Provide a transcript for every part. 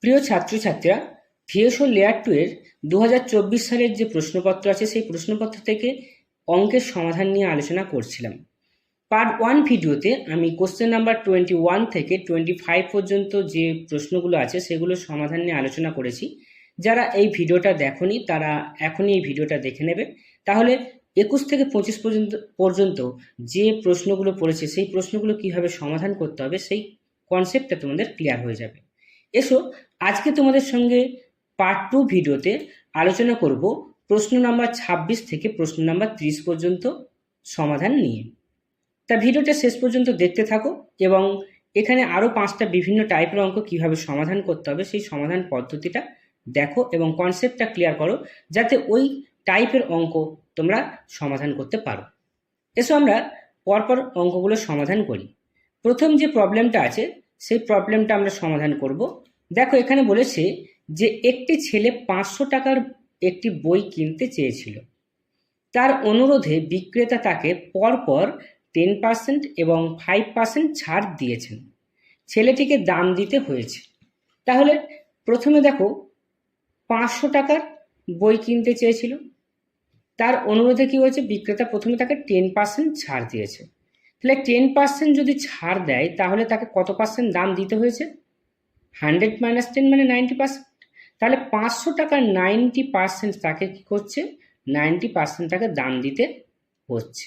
প্রিয় ছাত্রছাত্রীরা, ভিএসও লেয়ার 2 এর 2024 সালের যে প্রশ্নপত্র আছে সেই প্রশ্নপত্র থেকে অঙ্কের সমাধান নিয়ে আলোচনা করছিলাম। পার্ট 1 ভিডিওতে আমি কোশ্চেন নাম্বার 21 থেকে 25 পর্যন্ত যে প্রশ্নগুলো আছে সেগুলোর সমাধান নিয়ে আলোচনা করেছি। যারা এই ভিডিওটা দেখোনি তারা এখনই এই ভিডিওটা দেখে নেবে, তাহলে 21 থেকে 25 পর্যন্ত যে প্রশ্নগুলো পড়েছে সেই প্রশ্নগুলো কিভাবে সমাধান করতে হবে সেই কনসেপ্টটা তোমাদের ক্লিয়ার হয়ে যাবে। এসো আজকে তোমাদের সঙ্গে পার্ট 2 ভিডিওতে আলোচনা করব প্রশ্ন নাম্বার 26 থেকে প্রশ্ন নাম্বার 30 পর্যন্ত সমাধান নিয়ে। তা ভিডিওটা শেষ পর্যন্ত দেখতে থাকো এবং এখানে আরও 5টা বিভিন্ন টাইপের অঙ্ক কিভাবে সমাধান করতে হবে সেই সমাধান পদ্ধতিটা দেখো এবং কনসেপ্টটা ক্লিয়ার করো, যাতে ওই টাইপের অঙ্ক তোমরা সমাধান করতে পারো। এসো আমরা পরপর অঙ্কগুলো সমাধান করি। প্রথম যে প্রবলেমটা আছে সেই প্রবলেমটা আমরা সমাধান করব। দেখো এখানে বলেছে যে একটি ছেলে 500 টাকার একটি বই কিনতে চেয়েছিল। তার অনুরোধে বিক্রেতা তাকে পরপর 10% এবং 5% ছাড় দিয়েছেন। ছেলেটিকে দাম দিতে হয়েছে। তাহলে প্রথমে দেখো 500 টাকার বই কিনতে চেয়েছিল, তার অনুরোধে কি হয়েছে, বিক্রেতা প্রথমে তাকে 10% ছাড় দিয়েছে। তাহলে 10% যদি ছাড় দেয় তাহলে তাকে কত পার্সেন্ট দাম দিতে হয়েছে? 100 - 10 মানে 90%। তাহলে 500 টাকার 90% তাকে কি করছে, 90% তাকে দাম দিতে হচ্ছে।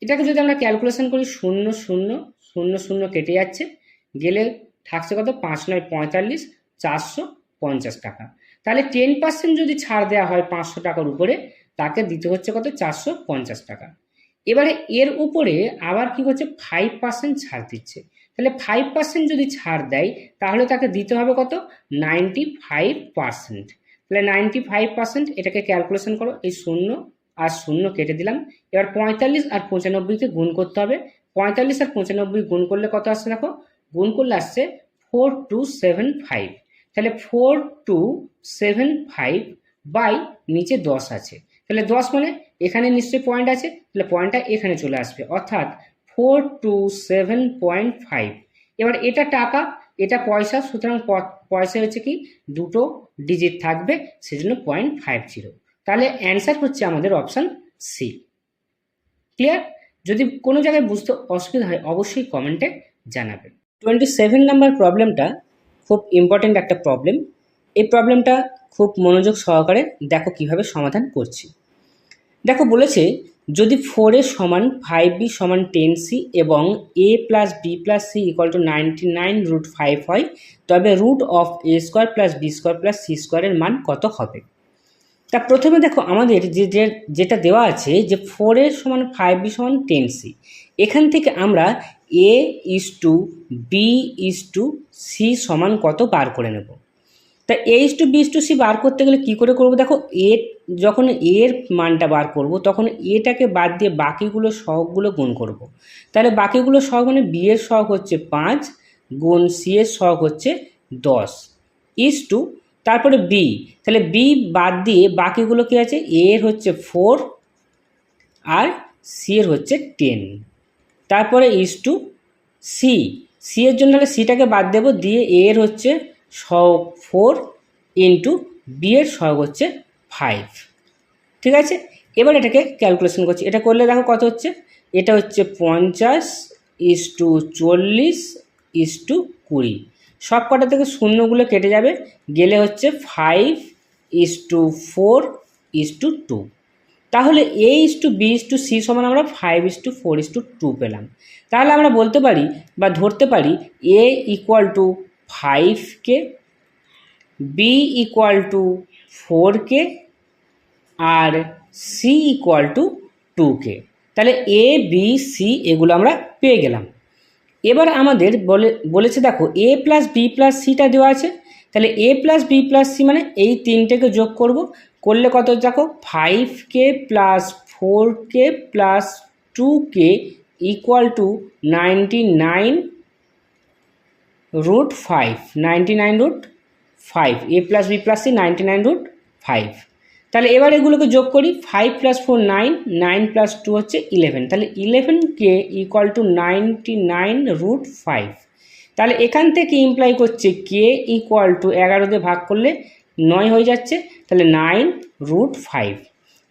এটাকে যদি আমরা ক্যালকুলেশন করি, 0 0 0 0 কেটে যাচ্ছে, গেলে থাকছে কত, 5 9 45, 450 টাকা। তাহলে 10% যদি ছাড় দেওয়া হয় 500 টাকার উপরে, তাকে দিতে হচ্ছে কত, 450 টাকা। এবারে এর উপরে আবার কি হচ্ছে, 5% ছাড় দিচ্ছে। তাহলে 5% যদি ছাড় দেয় তাহলে তাকে দিতে হবে কত, 95%। তাহলে 95%, এটাকে ক্যালকুলেশন করো, এই 0 আর 0 কেটে দিলাম। এবার 45 আর 95কে গুণ করতে হবে। 45 আর 95 গুণ করলে কত আসছে, দেখো গুণ করলে আসছে 4275। তাহলে 4275 বাই নিচে 10 আছে, তাহলে 10 মানে এখানে নিশ্চয়ই পয়েন্ট আছে, তাহলে পয়েন্টটা এখানে চলে আসবে, অর্থাৎ 427.5। এবার এটা টাকা, এটা পয়সা, সুতরাং পয়সা হচ্ছে কি, দুটো ডিজিট থাকবে, সেজন্য 0.50। তাহলে অ্যান্সার হচ্ছে আমাদের অপশান সি। ক্লিয়ার? যদি কোনো জায়গায় বুঝতে অসুবিধা হয় অবশ্যই কমেন্টে জানাবেন। 27 নাম্বার প্রবলেমটা খুব ইম্পর্টেন্ট একটা প্রবলেম। এই প্রবলেমটা খুব মনোযোগ সহকারে দেখো কিভাবে সমাধান করছি। দেখো বলেছে যদি 4a সমান 5b সমান 10c এবং a plus b plus c equal to 99√5 হয়, তবে root of a square plus B square plus C স্কোয়ারের মান কত হবে? তা প্রথমে দেখো আমাদের যেটা দেওয়া আছে যে 4a সমান 5b সমান 10c, এখান থেকে আমরা a is to b is to c সমান কত বার করে নেব। তা a is to b is to c বার করতে গেলে কি করে করব, দেখো যখন এর মানটা বার করব তখন এটাকে বাদ দিয়ে বাকিগুলো সহগগুলো গুণ করব। তাহলে বাকিগুলো সহগ মানে b এর সহগ হচ্ছে 5 গুণ c এর সহগ হচ্ছে 10 ইস টু, তারপরে b, তাহলে b বাদ দিয়ে বাকিগুলো কি আছে, a এর হচ্ছে 4 আর c এর হচ্ছে 10, তারপরে ইস টু c, c এর জন্য তাহলে সিটাকে বাদ দেব, দিয়ে a এর হচ্ছে সহগ 4 ইন্টু বি এর সহগ হচ্ছে 5। ঠিক আছে, এবার এটাকে ক্যালকুলেশন করছি। এটা করলে দেখো কত হচ্ছে, এটা হচ্ছে 50 ইস টু 40 ইস টু 20, সব কটা থেকে শূন্যগুলো কেটে যাবে, গেলে হচ্ছে 5 ইস টু 4 ইস টু 2। তাহলে a is to B is to C সমান আমরা 5 ইস টু 4 ইস টু 2 পেলাম। তাহলে আমরা বলতে পারি বা ধরতে পারি a equal to 5k, b equal to 4k আর c ইকুয়াল টু 2k। তাহলে a b c এগুলো আমরা পেয়ে গেলাম। এবার আমাদের বলেছে দেখো a প্লাস বি প্লাস সিটা দেওয়া আছে, তাহলে a plus B plus C মানে এই তিনটেকে যোগ করব, করলে কত, দেখো 5k plus 4k plus 2k equal to 99√5, 99√5, a plus B plus C 99√5। তাহলে এবার এগুলোকে যোগ করি, 5 প্লাস 4 9, 9 প্লাস 2 হচ্ছে 11, তাহলে 11k ইকুয়াল টু 99√5। তাহলে এখান থেকে ইমপ্লাই করছে কে ইকুয়াল টু 11 দিয়ে ভাগ করলে 9 হয়ে যাচ্ছে, তাহলে 9√5।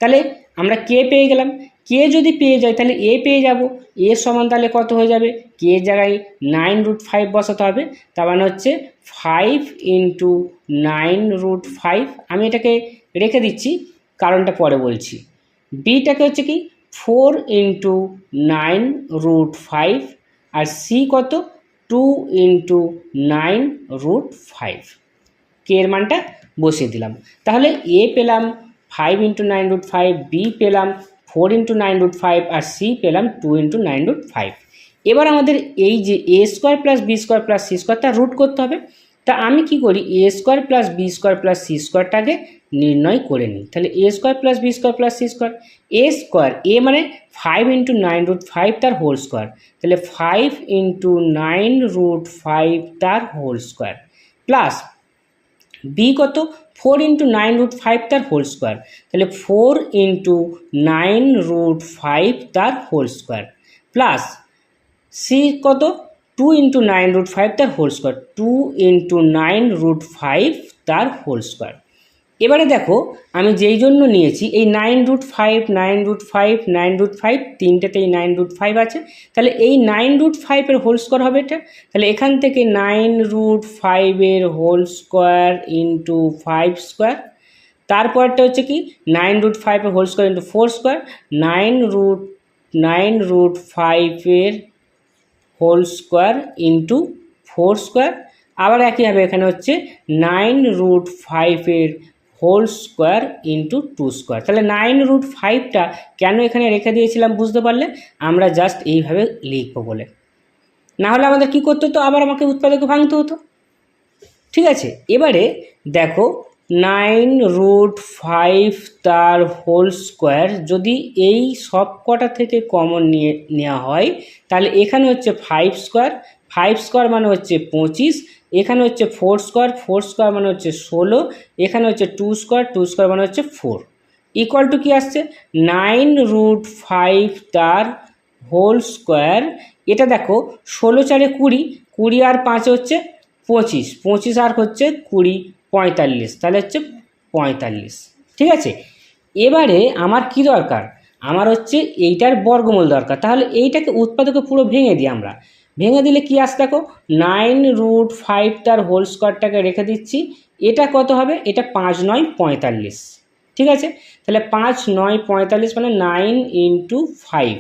তাহলে আমরা কে পেয়ে গেলাম। কে যদি পেয়ে যাই তাহলে এ পেয়ে যাব। এ সমান তাহলে কত হয়ে যাবে, কে জায়গায় 9√5 বসাতে হবে, তার মানে হচ্ছে 5 × 9√5। আমি এটাকে রেখে দিচ্ছি, কারণটা পরে বলছি। বিটাকে হচ্ছে কি 4 × 9√5, আর সি কত 2 × 9√5। কে এর মানটা বসিয়ে দিলাম। তাহলে এ পেলাম 5 × 9√5, বি পেলাম 4 × 9√5, আর সি পেলাম 2 × 9√5। এবার আমাদের এই যে a square plus B square plus c square তার রুট করতে হবে। তা আমি কি করি, a square plus B square plus c স্কোয়ারটাকে নির্ণয় করে নিই। তাহলে a square plus B square plus c square, a square a মানে 5 × 9√5 তার হোল স্কোয়ার, তাহলে 5 × 9√5 তার হোল স্কোয়ার, প্লাস বি কত 4 × 9√5 তার হোল স্কোয়ার, তাহলে 4 × 9√5 তার হোল স্কোয়ার, প্লাস সি কত 2 × 9√5 তার হোল স্কোয়ার, 2 × 9√5 তার হোল স্কোয়ার। এবারে দেখো আমি যেই জন্য নিয়েছি এই 9√5 9√5 9√5 তিনটেতেই 9√5 আছে, তাহলে এই 9√5 হোল স্কোয়ার হবে এটা। তাহলে এখান থেকে 9√5 হোল স্কোয়ার ইন্টু 5 স্কোয়ার, তারপরটা হচ্ছে কি 9√5 whole square into 4 square, 9√5 whole square into 4 square. আবার একইভাবে এখানে হচ্ছে 9√5 হোল স্কোয়ার ইন্টু 2 স্কোয়ার। তাহলে 9√5টা কেন এখানে রেখে দিয়েছিলাম বুঝতে পারলে, আমরা জাস্ট এইভাবে লিখবো বলে, না হলে আমাদের কী করতে হতো, আবার আমাকে উৎপাদকে ভাঙতে হতো। ঠিক আছে, এবারে দেখো 9√5 তার হোল স্কোয়ার যদি এই সব কটা থেকে কমন নেওয়া হয়, তাহলে এখানে হচ্ছে 5 স্কোয়ার, 5 স্কোয়ার মানে হচ্ছে 25, এখানে হচ্ছে 4 স্কোয়ার, 4 স্কোয়ার মানে হচ্ছে 16, এখানে হচ্ছে 2 স্কোয়ার, 2 স্কোয়ার মানে হচ্ছে 4, ইকুয়াল টু কী আসছে 9√5 তার হোল স্কোয়ার। এটা দেখো 16 × 4 = 20, 20 আর 5 হচ্ছে 25, 25 আর হচ্ছে 20 45, তাহলে হচ্ছে 45। ঠিক আছে, এবারে আমার কি দরকার, আমার হচ্ছে এইটার বর্গমূল দরকার। তাহলে এইটাকে উৎপাদকে পুরো ভেঙে দিই আমরা, ভেঙে দিলে কি আসে দেখো 9√5 তার হোল স্কোয়ারটাকে রেখে দিচ্ছি, এটা কত হবে, এটা 5 × 9 = 45। ঠিক আছে, তাহলে 5 × 9 = 45 মানে 9 × 5।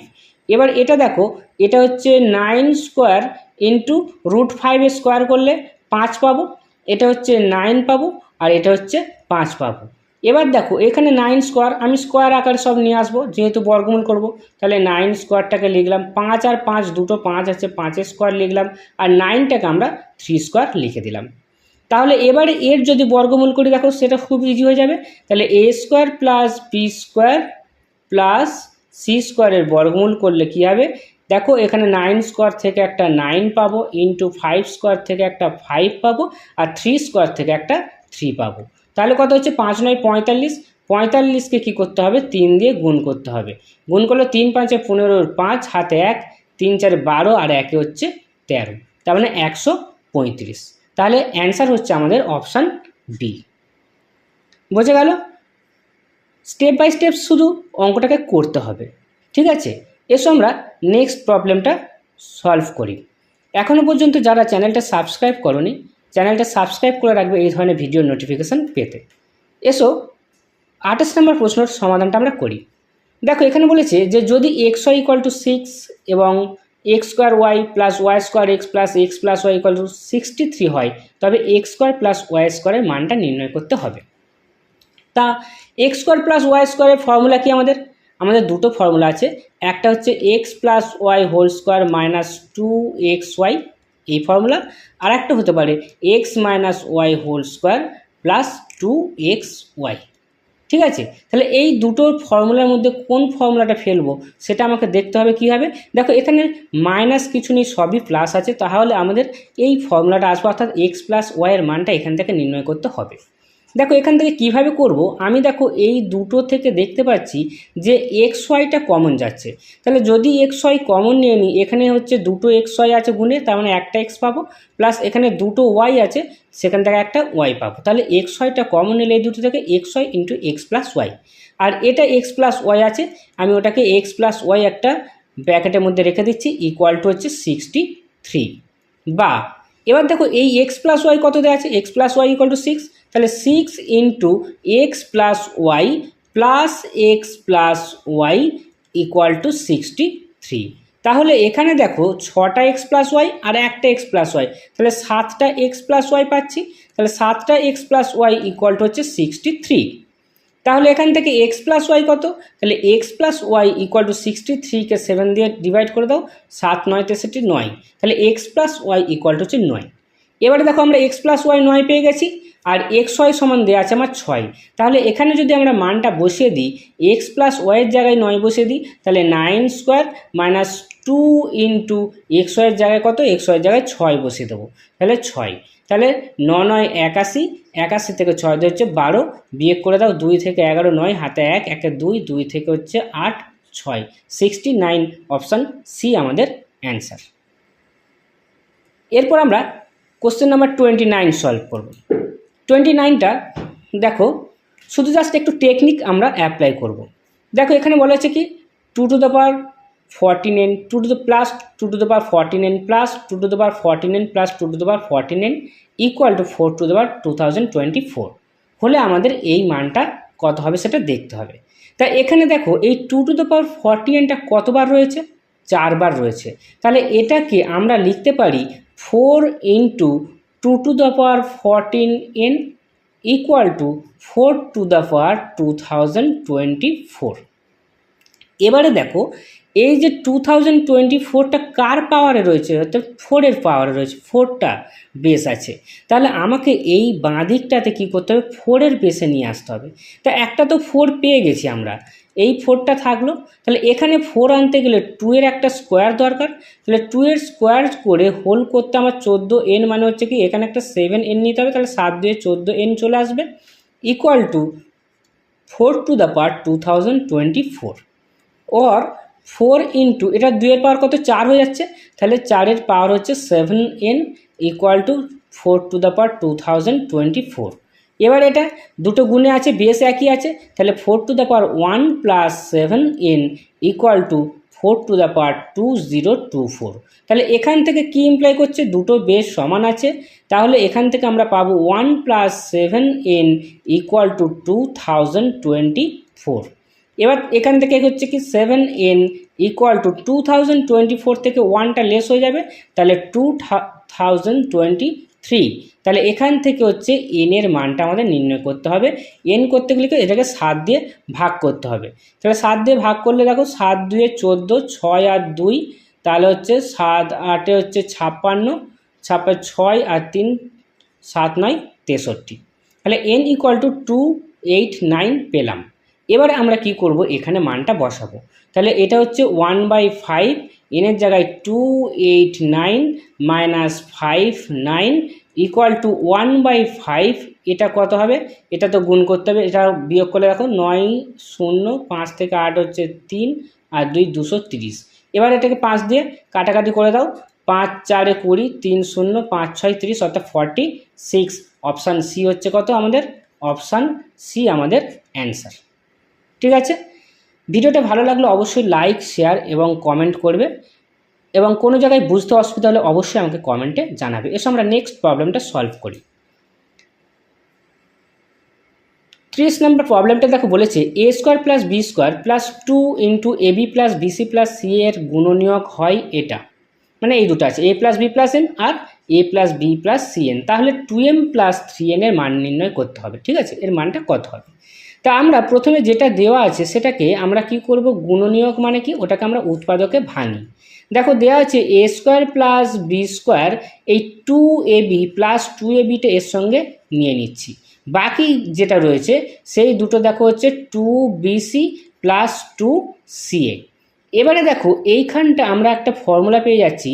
এবার এটা দেখো এটা হচ্ছে 9 স্কোয়ার ইন্টু √5 স্কোয়ার করলে 5 পাবো, এটা হচ্ছে 9 পাবো, আর এটা হচ্ছে 5 পাবো। এবার দেখো এখানে 9 স্কোয়ার আমি স্কোয়ার আকারে সব নিয়ে আসবো, যেহেতু বর্গমূল করব, তাহলে 9 স্কোয়ারটাকে লিখলাম, 5 আর 5 দুটো 5 আছে, 5 স্কোয়ার লিখলাম, আর 9টাকে আমরা 3 স্কোয়ার লিখে দিলাম। তাহলে এবারে এর যদি বর্গমূল করি দেখো সেটা খুব ইজি হয়ে যাবে। তাহলে a square plus B square plus C স্কোয়ারের বর্গমূল করলে কী হবে দেখো, এখানে 9 স্কোয়ার থেকে একটা 9 পাবো, ইন্টু 5 স্কোয়ার থেকে একটা 5 পাবো, আর 3 স্কোয়ার থেকে একটা 3 পাবো। তাহলে কত হচ্ছে 5 × 9 = 45, 45কে কী করতে হবে 3 দিয়ে গুণ করতে হবে, গুণ করলে 3 × 5 = 15, 5 হাতে 1, 3 × 4 = 12, আর 1 হচ্ছে 13, তার মানে 135। তাহলে অ্যান্সার হচ্ছে আমাদের অপশান বি। বোঝা গেল? স্টেপ বাই স্টেপ শুধু অঙ্কটাকে করতে হবে। ঠিক আছে, এসো আমরা নেক্সট প্রবলেমটা সলভ করি। এখনও পর্যন্ত যারা চ্যানেলটা সাবস্ক্রাইব করোনি, চ্যানেলটা সাবস্ক্রাইব করে রাখবে এই ধরনের ভিডিও নোটিফিকেশান পেতে। এসো 28 নম্বর প্রশ্নের সমাধানটা আমরা করি। দেখো এখানে বলেছে যে যদি xy = 6 এবং x² y + y² x + x + y = 63 হয়, তবে x² + y² এর মানটা নির্ণয় করতে হবে। তা x² + y² এর ফর্মুলা কি আমাদের দুটো ফর্মুলা আছে, একটা হচ্ছে x + y² - 2xy এই ফর্মুলা, আর একটা হতে পারে x - y² + 2xy। ঠিক আছে, তাহলে এই দুটো ফর্মুলার মধ্যে কোন ফর্মুলাটা ফেলবো সেটা আমাকে দেখতে হবে। কী হবে দেখো, এখানে মাইনাস কিছু নেই, সবই প্লাস আছে, তাহলে আমাদের এই ফর্মুলাটা আসবে, অর্থাৎ x + y এর মানটা এখান থেকে নির্ণয় করতে হবে। দেখো এখান থেকে কিভাবে করব, আমি দেখো এই দুটো থেকে দেখতে পাচ্ছি যে এক্স ওয়াইটা কমন যাচ্ছে, তাহলে যদি এক্স ওয়াই কমন নিয়ে নিই, এখানে হচ্ছে দুটো এক্স ওয়াই আছে গুণে, তার মানে একটা এক্স পাবো, প্লাস এখানে দুটো ওয়াই আছে, সেখান থেকে একটা ওয়াই পাবো, তাহলে এক্স ওয়াইটা কমন নিলে এই দুটো থেকে x y into x plus y, আর এটা এক্স প্লাস ওয়াই আছে, আমি ওটাকে এক্স প্লাস ওয়াই একটা ব্র্যাকেটের মধ্যে রেখে দিচ্ছি, ইকুয়াল টু হচ্ছে 63। বা এবার দেখো এই এক্স প্লাস ওয়াই কত দেওয়া আছে, X plus Y equal to 6, তাহলে 6 into x plus Y plus X plus Y equal to 63। তাহলে এখানে দেখো 6টা এক্স প্লাস ওয়াই আর একটা এক্স প্লাস ওয়াই, তাহলে 7টা এক্স প্লাস ওয়াই পাচ্ছি, তাহলে 7টা x plus Y equal to হচ্ছে 63। তাহলে এখান থেকে এক্স প্লাস ওয়াই কত, তাহলে x plus Y equal to 63কে 7 দিয়ে ডিভাইড করে দাও, 7 9 63 9, তাহলে x plus Y equal to হচ্ছে 9। এবারে দেখো আমরা এক্স প্লাস ওয়াই 9 পেয়ে গেছি, আর এক্স ওয়াই সমান দেওয়া আছে আমার 6, তাহলে এখানে যদি আমরা মানটা বসিয়ে দিই, এক্স প্লাস ওয়াইয়ের জায়গায় 9 বসিয়ে দিই, তাহলে 9 স্কোয়ার মাইনাস 2 ইন্টু এক্স ওয়াইয়ের জায়গায় কত, এক্স ওয়াইয়ের জায়গায় 6 বসিয়ে দেবো, তাহলে 6, তাহলে 9 9 81, 81 থেকে 6 দিয়ে হচ্ছে 12, বিয়োগ করে দাও 2 থেকে 11 9, হাতে 1 1 2, 2 থেকে হচ্ছে 8 6, 69, অপশান সি আমাদের অ্যান্সার। এরপর আমরা কোশ্চেন নাম্বার 29 সলভ করব। 29টা দেখো শুধু জাস্ট একটু টেকনিক আমরা অ্যাপ্লাই করব। দেখো এখানে বলা হচ্ছে কি 2 to the power 14n, 2 to the plus 2 to the power 14n plus 2 to the power 14n plus 2 to the power 14n equal to 4 to the power 2024 হলে আমাদের এই মানটা কত হবে সেটা দেখতে হবে। তা এখানে দেখো এই 2 টু দ্য পাওয়ার 14nটা কতবার রয়েছে, 4বার রয়েছে, তাহলে এটাকে আমরা লিখতে পারি 4 into 2 to the power 14n equal to 4 to the power 2024। এবারে দেখো এই যে 2024টা কার পাওয়ারে রয়েছে, অর্থাৎ 4-এর পাওয়ারে রয়েছে, 4টা বেস আছে, তাহলে আমাকে এই বাঁ দিকটাতে কী করতে হবে, 4-এর বেসে নিয়ে আসতে হবে। তা একটা তো 4 পেয়ে গেছি আমরা, এই 4টা থাকলো, তাহলে এখানে 4 আনতে গেলে 2-এর একটা স্কোয়ার দরকার, তাহলে 2-এর স্কোয়ার করে হোল করতে আমার 14n মানে হচ্ছে কি এখানে একটা 7n নিতে হবে, তাহলে 7 দিয়ে 14n চলে আসবে, equal to 4 to the power 2024, or 4 into এটা 2-এর পাওয়ার কত, 4 হয়ে যাচ্ছে, তাহলে 4-এর পাওয়ার হচ্ছে 7n equal to 4 to the power 2024। এবার এটা দুটো গুণে আছে, বেস একই আছে, তাহলে 4 to the power 1 plus 7n equal to 4 to the power 2024। তাহলে এখান থেকে কি ইমপ্লাই করছে, দুটো বেস সমান আছে, তাহলে এখান থেকে আমরা পাবো 1 প্লাস 7n ইকুয়াল টু 2024। এবার এখান থেকে হচ্ছে কি 7n ইকুয়াল টু 2024 থেকে 1টা লেস হয়ে যাবে, তাহলে 2023, তাহলে এখান থেকে হচ্ছে n এর মানটা আমাদের নির্ণয় করতে হবে। n করতে গেলে এটাকে 7 দিয়ে ভাগ করতে হবে, তাহলে 7 দিয়ে ভাগ করলে দেখো 7 2 14, 6 আর 2, তাহলে হচ্ছে 7 8 হচ্ছে 56, 6 আর 3 7 9 63, তাহলে n ইকুয়াল টু 289 পেলাম। এবারে আমরা কি করব, এখানে মানটা বসাবো, তাহলে এটা হচ্ছে 1/5, এনের জায়গায় 289 মাইনাস 59 ইকুয়াল টু 1/5, এটা কত হবে, এটা তো গুণ করতে হবে, এটা বিয়োগ করলে দেখো 9 0 5 থেকে 8 হচ্ছে 3 আর 2 230, এবার এটাকে 5 দিয়ে কাটাকাটি করে দাও, 5 4 20, 3 0 5 6 30, অর্থাৎ 46, অপশান সি হচ্ছে কত আমাদের, অপশান সি আমাদের অ্যান্সার। ঠিক আছে, ভিডিওটা ভালো লাগলে অবশ্যই লাইক শেয়ার এবং কমেন্ট করবে, এবং কোনো জায়গায় বুঝতে অসুবিধা হলে অবশ্যই আমাকে কমেন্টে জানাবে। এসে আমরা নেক্সট প্রবলেমটা সলভ করি। 30 নম্বর প্রবলেমটা দেখো বলেছে a square plus B square plus 2 into AB plus BC plus C এর গুণনীয়ক হয় এটা, মানে এই দুটো আছে a plus B plus N আর a plus B plus C N, তাহলে 2m প্লাস 3n এর মান নির্ণয় করতে হবে। ঠিক আছে, এর মানটা কত হবে, তা আমরা প্রথমে যেটা দেওয়া আছে সেটাকে আমরা কি করব, গুণনীয়ক মানে কি, ওটাকে আমরা উৎপাদকে ভাঙি। দেখো দেওয়া আছে a square plus B square, এই 2ab প্লাস 2abটা এর সঙ্গে নিয়ে নিচ্ছি, বাকি যেটা রয়েছে সেই দুটো দেখো হচ্ছে 2bc প্লাস 2ca। এবারে দেখো এইখানটা আমরা একটা ফর্মুলা পেয়ে যাচ্ছি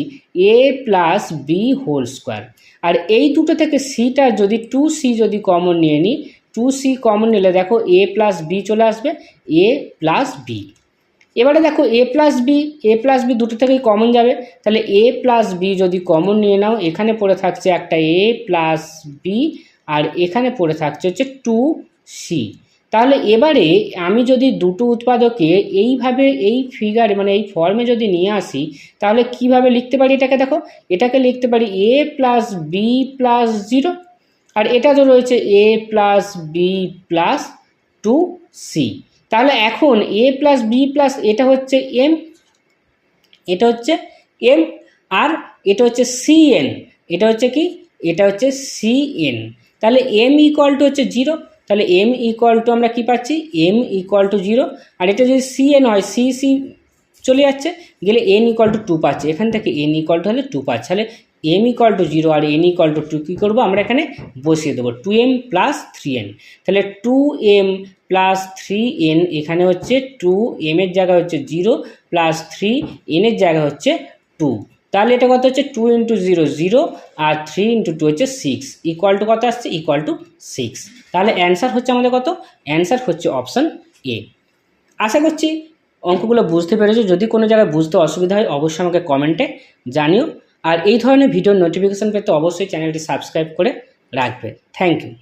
a plus b whole square, আর এই দুটো থেকে সিটা যদি 2c যদি কমন নিয়ে নিই, 2c কমন নিলে দেখো a প্লাস বি চলে আসবে, a প্লাস বি। এবারে দেখো a প্লাস বি দুটো থেকেই কমন যাবে, তাহলে a প্লাস বি যদি কমন নিয়ে নাও, এখানে পড়ে থাকছে একটা a প্লাস বি আর এখানে পড়ে থাকছে হচ্ছে 2c। তাহলে এবারে আমি যদি দুটো উৎপাদকে এইভাবে এই ফিগারে মানে এই ফর্মে যদি নিয়ে আসি, তাহলে কিভাবে লিখতে পারি এটাকে? দেখো, এটাকে লিখতে পারি a প্লাস বি প্লাস 0, আর এটা তো রয়েছে a plus B plus 2c। তাহলে এখন a প্লাস বি প্লাস এটা হচ্ছে m, এটা হচ্ছে m, আর এটা হচ্ছে cn, এটা হচ্ছে কি, এটা হচ্ছে cn। তাহলে m ইকুয়াল টু হচ্ছে 0, তাহলে m ইকুয়াল টু আমরা কি পাচ্ছি, m ইকুয়াল টু 0, আর এটা যদি cn হয় c চলে যাচ্ছে গেলে n ইকুয়াল টু 2 পাচ্ছে, এখান থেকে n ইকুয়াল টু হলে 2 পাচ্ছে, তাহলে m ইকুয়াল টু 0 আর n ইকুয়াল টু 2 কী করবো আমরা এখানে বসিয়ে দেবো 2m প্লাস 3n। তাহলে 2m প্লাস 3n এখানে হচ্ছে 2m এর জায়গায় হচ্ছে 0 প্লাস 3n এর জায়গায় হচ্ছে 2, তাহলে এটা কত হচ্ছে 2 ইন্টু 0 0 আর 3 ইন্টু 2 হচ্ছে 6, ইকুয়াল টু কত আসছে, ইকুয়াল টু 6। তাহলে অ্যান্সার হচ্ছে আমাদের কত, অ্যান্সার হচ্ছে অপশান এ। আশা করছি অঙ্কগুলো বুঝতে পেরেছো। যদি কোনো জায়গায় বুঝতে অসুবিধা হয় অবশ্যই আমাকে কমেন্টে জানিও, আর এই ধরনের ভিডিওর নোটিফিকেশান পেতে অবশ্যই চ্যানেলটি সাবস্ক্রাইব করে রাখবে। Thank you.